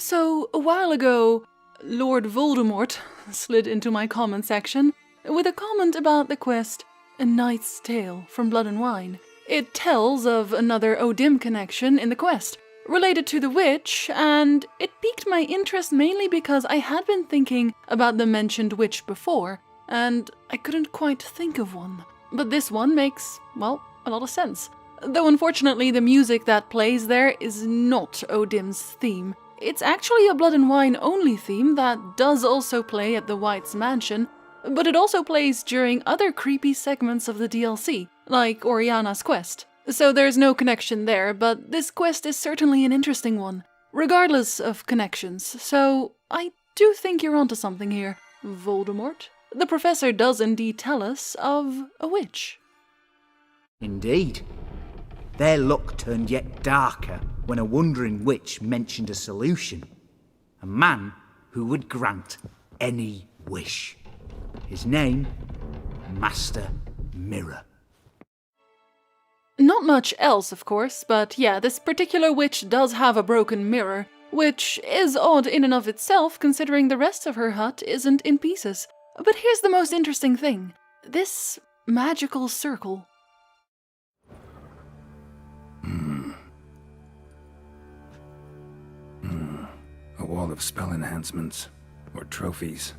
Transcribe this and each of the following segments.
So, a while ago, Lord Voldemort slid into my comment section with a comment about the quest A Knight's Tale from Blood and Wine. It tells of another Odim connection in the quest, related to the witch, and it piqued my interest mainly because I had been thinking about the mentioned witch before, and I couldn't quite think of one. But this one makes, well, a lot of sense. Though unfortunately the music that plays there is not Odim's theme. It's actually a Blood and Wine only theme that does also play at the White's mansion, but it also plays during other creepy segments of the DLC, like Oriana's quest. So there's no connection there, but this quest is certainly an interesting one, regardless of connections, so I do think you're onto something here, Voldemort. The professor does indeed tell us of a witch. Indeed. Their luck turned yet darker when a wandering witch mentioned a solution. A man who would grant any wish. His name, Master Mirror. Not much else, of course, but yeah, this particular witch does have a broken mirror, which is odd in and of itself considering the rest of her hut isn't in pieces. But here's the most interesting thing. This magical circle. A wall of spell enhancements, or trophies.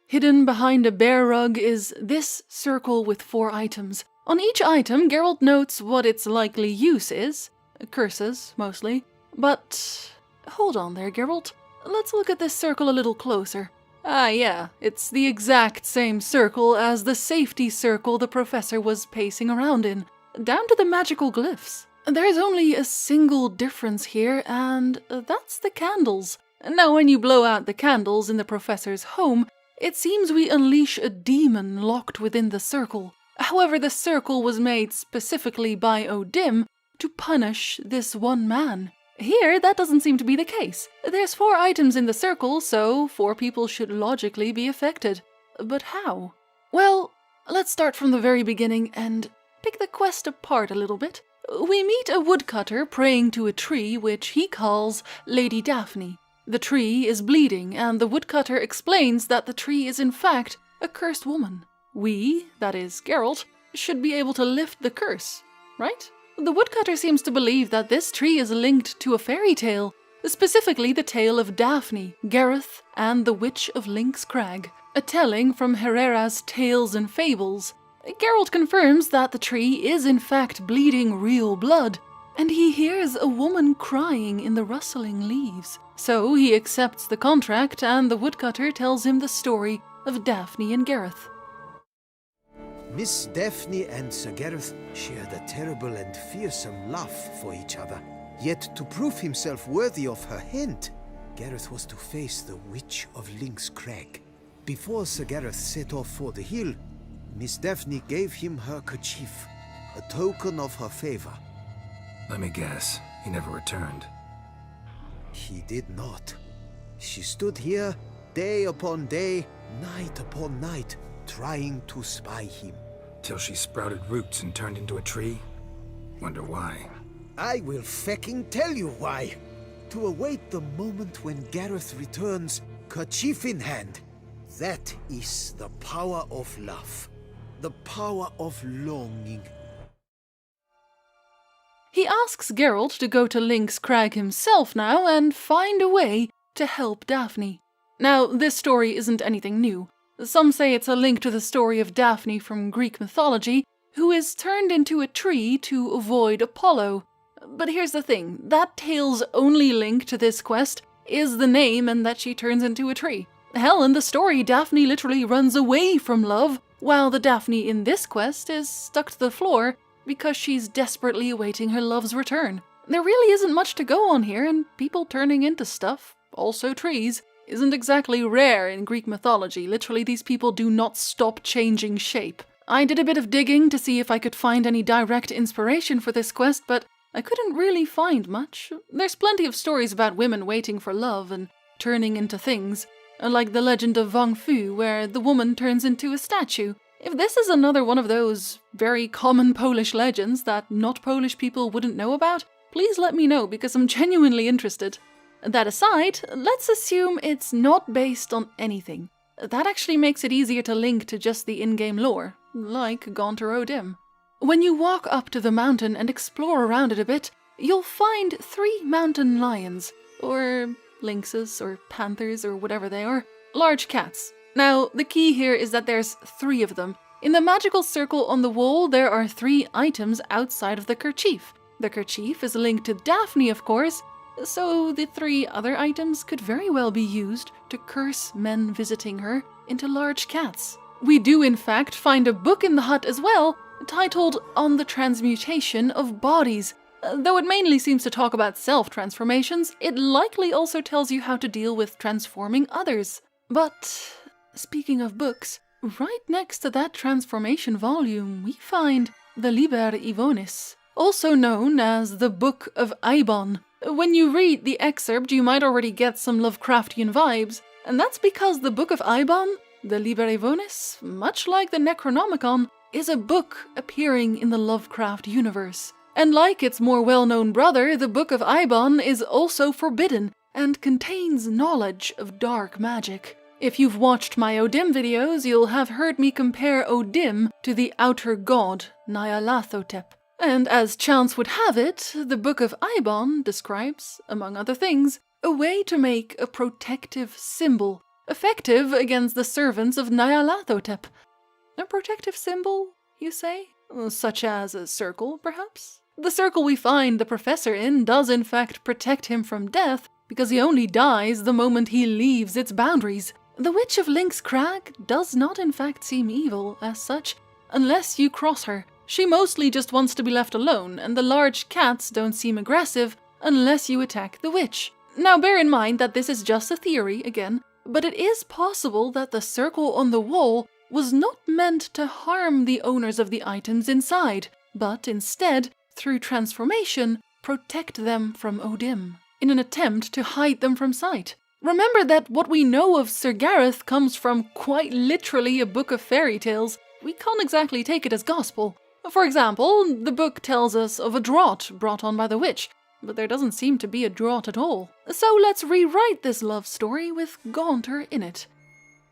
Hidden behind a bear rug is this circle with 4 items. On each item, Geralt notes what its likely use is. Curses, mostly. But hold on there, Geralt. Let's look at this circle a little closer. Ah yeah, it's the exact same circle as the safety circle the professor was pacing around in, down to the magical glyphs. There's only a single difference here, and that's the candles. Now when you blow out the candles in the professor's home, it seems we unleash a demon locked within the circle. However, the circle was made specifically by Odim to punish this one man. Here, that doesn't seem to be the case. There's 4 items in the circle, so 4 people should logically be affected. But how? Well, let's start from the very beginning and pick the quest apart a little bit. We meet a woodcutter praying to a tree which he calls Lady Daphne. The tree is bleeding, and the woodcutter explains that the tree is in fact a cursed woman. We, that is Geralt, should be able to lift the curse, right? The woodcutter seems to believe that this tree is linked to a fairy tale, specifically the tale of Daphne, Gareth, and the Witch of Lynx Crag, a telling from Herrera's Tales and Fables. Geralt confirms that the tree is in fact bleeding real blood, and he hears a woman crying in the rustling leaves. So he accepts the contract, and the woodcutter tells him the story of Daphne and Gareth. Miss Daphne and Sir Gareth shared a terrible and fearsome love for each other. Yet to prove himself worthy of her hand, Gareth was to face the Witch of Lynx Crag. Before Sir Gareth set off for the hill, Miss Daphne gave him her kerchief, a token of her favor. Let me guess, he never returned. He did not. She stood here, day upon day, night upon night, trying to spy him. Till she sprouted roots and turned into a tree? Wonder why. I will fecking tell you why. To await the moment when Gareth returns, kerchief in hand. That is the power of love. The power of longing. He asks Geralt to go to Lynx Crag himself now and find a way to help Daphne. Now, this story isn't anything new. Some say it's a link to the story of Daphne from Greek mythology, who is turned into a tree to avoid Apollo. But here's the thing, that tale's only link to this quest is the name and that she turns into a tree. Hell, in the story, Daphne literally runs away from love, while the Daphne in this quest is stuck to the floor because she's desperately awaiting her love's return. There really isn't much to go on here, and people turning into stuff, also trees, isn't exactly rare in Greek mythology. Literally, these people do not stop changing shape. I did a bit of digging to see if I could find any direct inspiration for this quest, but I couldn't really find much. There's plenty of stories about women waiting for love and turning into things, like the legend of Wang Fu, where the woman turns into a statue. If this is another one of those very common Polish legends that not Polish people wouldn't know about, please let me know because I'm genuinely interested. That aside, let's assume it's not based on anything. That actually makes it easier to link to just the in-game lore, like Gaunter O'Dim. When you walk up to the mountain and explore around it a bit, you'll find 3 mountain lions, or lynxes, or panthers, or whatever they are, large cats. Now, the key here is that there's 3 of them. In the magical circle on the wall, there are 3 items outside of the kerchief. The kerchief is linked to Daphne, of course, so the 3 other items could very well be used to curse men visiting her into large cats. We do in fact find a book in the hut as well, titled On the Transmutation of Bodies. Though it mainly seems to talk about self-transformations, it likely also tells you how to deal with transforming others. But, speaking of books, right next to that transformation volume, we find the Liber Ivonis, also known as the Book of Eibon. When you read the excerpt, you might already get some Lovecraftian vibes, and that's because the Book of Eibon, the Liber Ivonis, much like the Necronomicon, is a book appearing in the Lovecraft universe. And like its more well-known brother, the Book of Eibon is also forbidden and contains knowledge of dark magic. If you've watched my O'Dim videos, you'll have heard me compare O'Dim to the outer god, Nyarlathotep. And as chance would have it, the Book of Eibon describes, among other things, a way to make a protective symbol, effective against the servants of Nyarlathotep. A protective symbol, you say? Such as a circle, perhaps? The circle we find the professor in does in fact protect him from death, because he only dies the moment he leaves its boundaries. The Witch of Lynx Crag does not in fact seem evil as such, unless you cross her. She mostly just wants to be left alone, and the large cats don't seem aggressive unless you attack the witch. Now bear in mind that this is just a theory, again, but it is possible that the circle on the wall was not meant to harm the owners of the items inside, but instead, through transformation, protect them from O'Dim, in an attempt to hide them from sight. Remember that what we know of Sir Gareth comes from quite literally a book of fairy tales. We can't exactly take it as gospel. For example, the book tells us of a drought brought on by the witch, but there doesn't seem to be a drought at all. So let's rewrite this love story with Gaunter in it.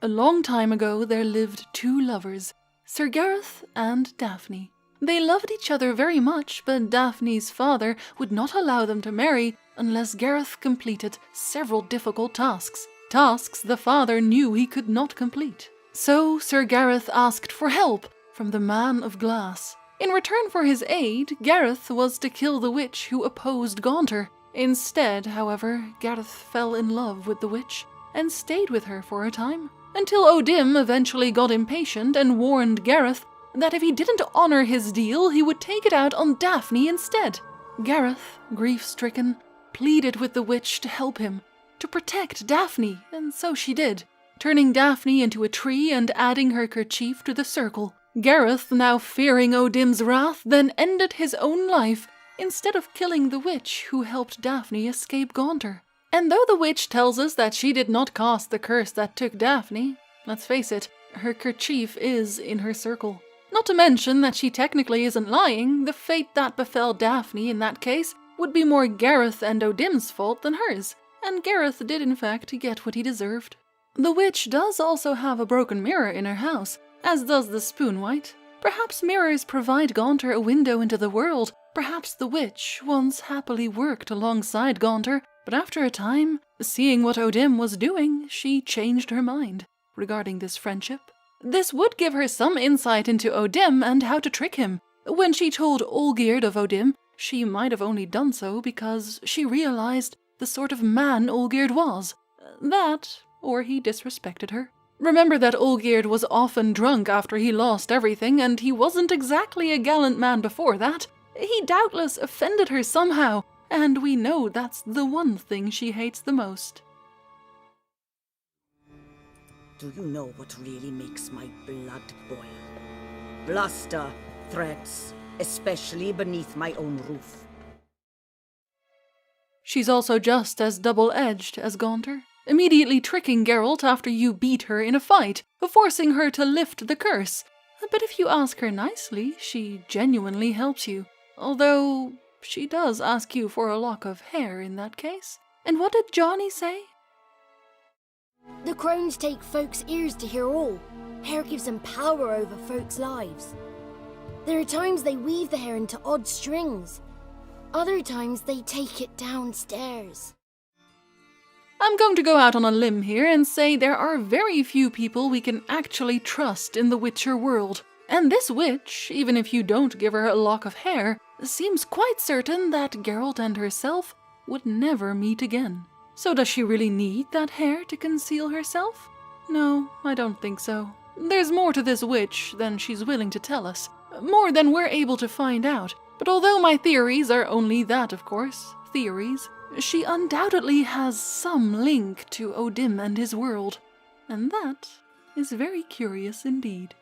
A long time ago there lived 2 lovers, Sir Gareth and Daphne. They loved each other very much, but Daphne's father would not allow them to marry unless Gareth completed several difficult tasks. Tasks the father knew he could not complete. So Sir Gareth asked for help from the Man of Glass. In return for his aid, Gareth was to kill the witch who opposed Gaunter. Instead, however, Gareth fell in love with the witch and stayed with her for a time, until O'Dim eventually got impatient and warned Gareth that if he didn't honor his deal, he would take it out on Daphne instead. Gareth, grief-stricken, pleaded with the witch to help him, to protect Daphne, and so she did, turning Daphne into a tree and adding her kerchief to the circle. Gareth, now fearing O'Dim's wrath, then ended his own life instead of killing the witch who helped Daphne escape Gaunter. And though the witch tells us that she did not cast the curse that took Daphne, let's face it, her kerchief is in her circle. Not to mention that she technically isn't lying. The fate that befell Daphne in that case would be more Gareth and O'Dim's fault than hers, and Gareth did in fact get what he deserved. The witch does also have a broken mirror in her house, as does the Spoonwhite. Perhaps mirrors provide Gaunter a window into the world. Perhaps the witch once happily worked alongside Gaunter, but after a time, seeing what O'Dim was doing, she changed her mind regarding this friendship. This would give her some insight into O'Dim and how to trick him. When she told Olgierd of O'Dim, she might have only done so because she realized the sort of man Olgierd was. That, or he disrespected her. Remember that Olgierd was often drunk after he lost everything, and he wasn't exactly a gallant man before that. He doubtless offended her somehow, and we know that's the one thing she hates the most. Do you know what really makes my blood boil? Bluster, threats, especially beneath my own roof. She's also just as double-edged as Gaunter, immediately tricking Geralt after you beat her in a fight, forcing her to lift the curse. But if you ask her nicely, she genuinely helps you. Although, she does ask you for a lock of hair in that case. And what did Johnny say? The crones take folks' ears to hear all. Hair gives them power over folks' lives. There are times they weave the hair into odd strings. Other times they take it downstairs. I'm going to go out on a limb here and say there are very few people we can actually trust in the Witcher world. And this witch, even if you don't give her a lock of hair, seems quite certain that Geralt and herself would never meet again. So does she really need that hair to conceal herself? No, I don't think so. There's more to this witch than she's willing to tell us. More than we're able to find out. But although my theories are only that, of course, theories, she undoubtedly has some link to Odin and his world. And that is very curious indeed.